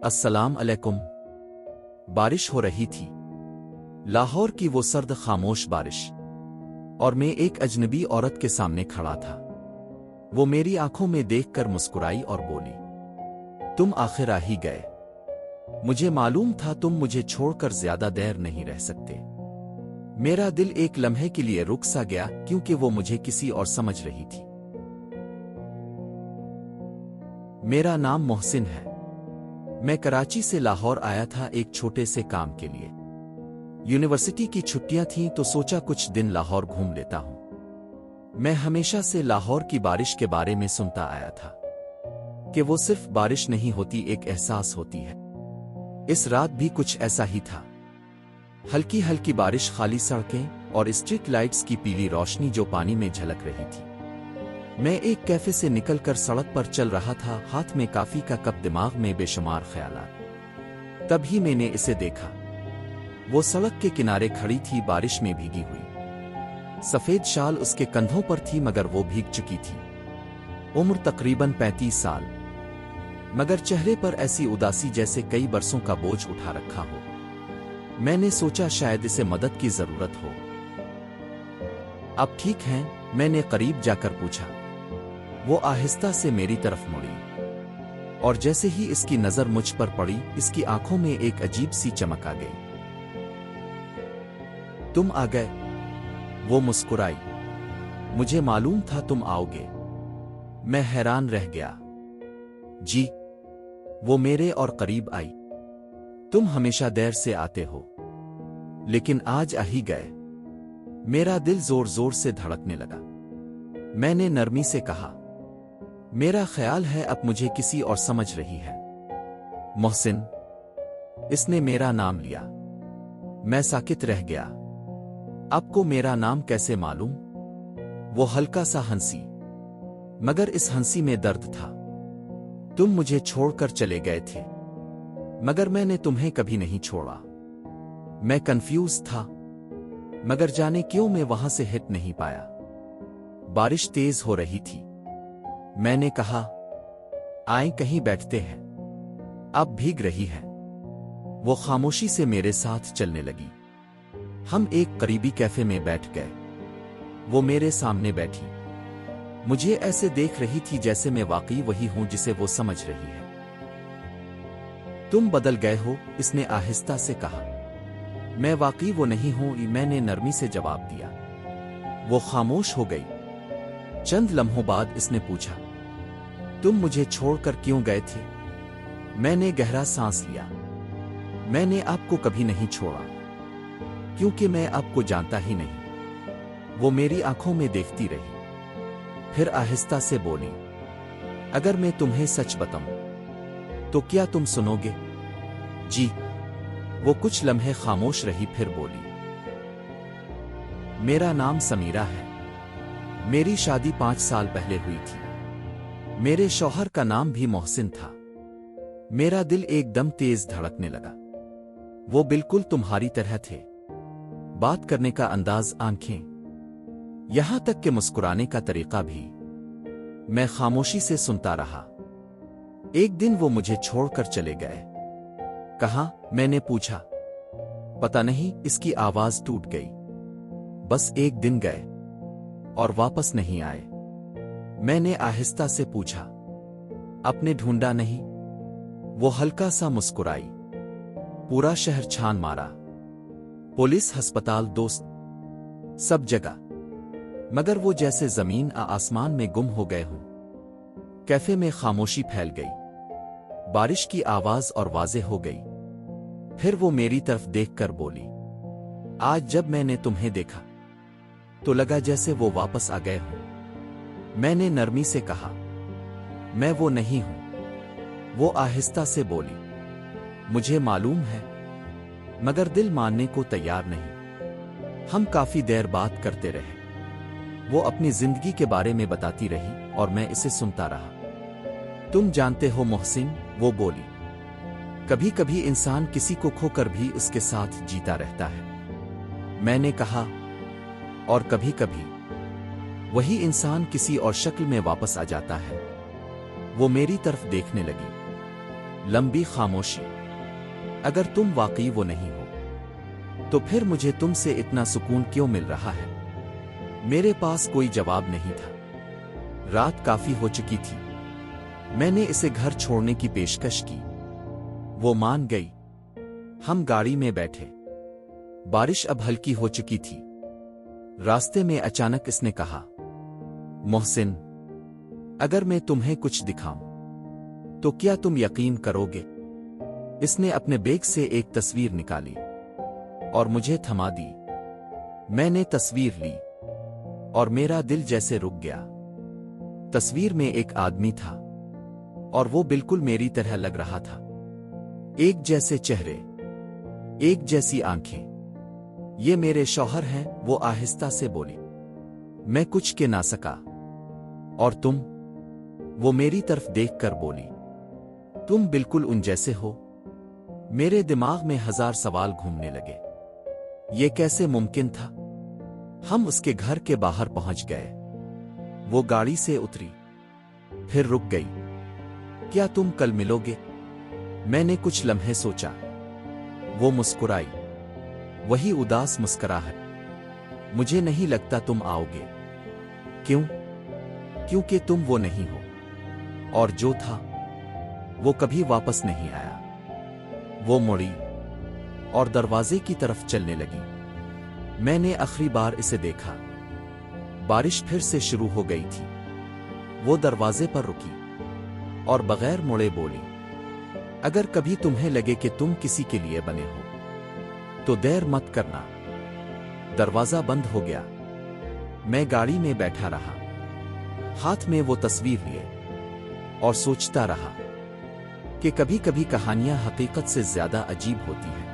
अस्सलाम अलैकुम। बारिश हो रही थी, लाहौर की वो सर्द खामोश बारिश, और मैं एक अजनबी औरत के सामने खड़ा था। वो मेरी आंखों में देखकर मुस्कुराई और बोली, तुम आखिर आ ही गए। मुझे मालूम था तुम मुझे छोड़कर ज्यादा देर नहीं रह सकते। मेरा दिल एक लम्हे के लिए रुक सा गया, क्योंकि वो मुझे किसी और समझ रही थी। मेरा नाम मोहसिन है। मैं कराची से लाहौर आया था एक छोटे से काम के लिए। यूनिवर्सिटी की छुट्टियां थीं तो सोचा कुछ दिन लाहौर घूम लेता हूं। मैं हमेशा से लाहौर की बारिश के बारे में सुनता आया था कि वो सिर्फ बारिश नहीं होती, एक एहसास होती है। इस रात भी कुछ ऐसा ही था। हल्की हल्की बारिश, खाली सड़कें और स्ट्रीट लाइट्स की पीली रोशनी जो पानी में झलक रही थी। मैं एक कैफे से निकलकर सड़क पर चल रहा था, हाथ में कॉफी का कप, दिमाग में बेशुमार ख्यालात। तभी मैंने इसे देखा। वो सड़क के किनारे खड़ी थी, बारिश में भीगी हुई। सफेद शाल उसके कंधों पर थी, मगर वो भीग चुकी थी। उम्र तकरीबन 35 साल, मगर चेहरे पर ऐसी उदासी जैसे कई बरसों का बोझ उठा रखा हो। मैंने सोचा शायद इसे मदद की जरूरत हो। अब ठीक हैं? मैंने करीब जाकर पूछा। वो आहिस्ता से मेरी तरफ मुड़ी, और जैसे ही इसकी नजर मुझ पर पड़ी, इसकी आंखों में एक अजीब सी चमक आ गई। तुम आ गए, वो मुस्कुराई। मुझे मालूम था तुम आओगे। मैं हैरान रह गया। जी, वो मेरे और करीब आई। तुम हमेशा देर से आते हो, लेकिन आज आ ही गए। मेरा दिल जोर जोर से धड़कने लगा। मैंने नरमी से कहा, मेरा ख्याल है अब मुझे किसी और समझ रही है। मोहसिन, इसने मेरा नाम लिया। मैं साकित रह गया। आपको मेरा नाम कैसे मालूम? वो हल्का सा हंसी, मगर इस हंसी में दर्द था। तुम मुझे छोड़कर चले गए थे, मगर मैंने तुम्हें कभी नहीं छोड़ा। मैं कंफ्यूज था, मगर जाने क्यों मैं वहां से हिट नहीं पाया। बारिश तेज हो रही थी। मैंने कहा, आए कहीं बैठते हैं, अब भीग रही है। वो खामोशी से मेरे साथ चलने लगी। हम एक करीबी कैफे में बैठ गए। वो मेरे सामने बैठी, मुझे ऐसे देख रही थी जैसे मैं वाकई वही हूं जिसे वो समझ रही है। तुम बदल गए हो, इसने आहिस्ता से कहा। मैं वाकई वो नहीं हूं, मैंने नरमी से जवाब दिया। वो खामोश हो गई। चंद लम्हों बाद इसने पूछा, तुम मुझे छोड़कर क्यों गए थे? मैंने गहरा सांस लिया। मैंने आपको कभी नहीं छोड़ा, क्योंकि मैं आपको जानता ही नहीं। वो मेरी आंखों में देखती रही, फिर आहिस्ता से बोली, अगर मैं तुम्हें सच बताऊं तो क्या तुम सुनोगे? जी। वो कुछ लम्हे खामोश रही, फिर बोली, मेरा नाम समीरा है। मेरी शादी 5 साल पहले हुई थी। मेरे शौहर का नाम भी मोहसिन था। मेरा दिल एकदम तेज धड़कने लगा। वो बिल्कुल तुम्हारी तरह थे। बात करने का अंदाज, आंखें, यहां तक कि मुस्कुराने का तरीका भी। मैं खामोशी से सुनता रहा। एक दिन वो मुझे छोड़कर चले गए। कहाँ? मैंने पूछा। पता नहीं, इसकी आवाज टूट गई। बस एक दिन गए और वापस नहीं आए। मैंने आहिस्ता से पूछा, आपने ढूंढा नहीं? वो हल्का सा मुस्कुराई। पूरा शहर छान मारा, पुलिस, अस्पताल, दोस्त, सब जगह, मगर वो जैसे जमीन आसमान में गुम हो गए हों। कैफे में खामोशी फैल गई। बारिश की आवाज और वाज़ेह हो गई। फिर वो मेरी तरफ देखकर बोली, आज जब मैंने तुम्हें देखा तो लगा जैसे वो वापस आ गए हों। मैंने नरमी से कहा, मैं वो नहीं हूं। वो आहिस्ता से बोली, मुझे मालूम है, मगर दिल मानने को तैयार नहीं। हम काफी देर बात करते रहे। वो अपनी जिंदगी के बारे में बताती रही और मैं इसे सुनता रहा। तुम जानते हो मोहसिन, वो बोली, कभी कभी इंसान किसी को खोकर भी उसके साथ जीता रहता है। मैंने कहा, और कभी कभी वही इंसान किसी और शक्ल में वापस आ जाता है। वो मेरी तरफ देखने लगी। लंबी खामोशी। अगर तुम वाकई वो नहीं हो तो फिर मुझे तुमसे इतना सुकून क्यों मिल रहा है? मेरे पास कोई जवाब नहीं था। रात काफी हो चुकी थी। मैंने इसे घर छोड़ने की पेशकश की। वो मान गई। हम गाड़ी में बैठे। बारिश अब हल्की हो चुकी थी। रास्ते में अचानक इसने कहा, मोहसिन, अगर मैं तुम्हें कुछ दिखाऊं तो क्या तुम यकीन करोगे? इसने अपने बैग से एक तस्वीर निकाली और मुझे थमा दी। मैंने तस्वीर ली और मेरा दिल जैसे रुक गया। तस्वीर में एक आदमी था और वो बिल्कुल मेरी तरह लग रहा था। एक जैसे चेहरे, एक जैसी आंखें। ये मेरे शौहर हैं, वो आहिस्ता से बोली। मैं कुछ कह ना सका। और तुम? वो मेरी तरफ देखकर बोली, तुम बिल्कुल उन जैसे हो। मेरे दिमाग में 1000 सवाल घूमने लगे। ये कैसे मुमकिन था? हम उसके घर के बाहर पहुंच गए। वो गाड़ी से उतरी, फिर रुक गई। क्या तुम कल मिलोगे? मैंने कुछ लम्हे सोचा। वो मुस्कुराई, वही उदास मुस्कुराहट। मुझे नहीं लगता तुम आओगे। क्यों? क्योंकि तुम वो नहीं हो, और जो था वो कभी वापस नहीं आया। वो मुड़ी और दरवाजे की तरफ चलने लगी। मैंने आखिरी बार इसे देखा। बारिश फिर से शुरू हो गई थी। वो दरवाजे पर रुकी और बगैर मुड़े बोली, अगर कभी तुम्हें लगे कि तुम किसी के लिए बने हो तो देर मत करना। दरवाजा बंद हो गया। मैं गाड़ी में बैठा रहा, हाथ में वो तस्वीर लिए, और सोचता रहा कि कभी कभी कहानियां हकीकत से ज्यादा अजीब होती हैं।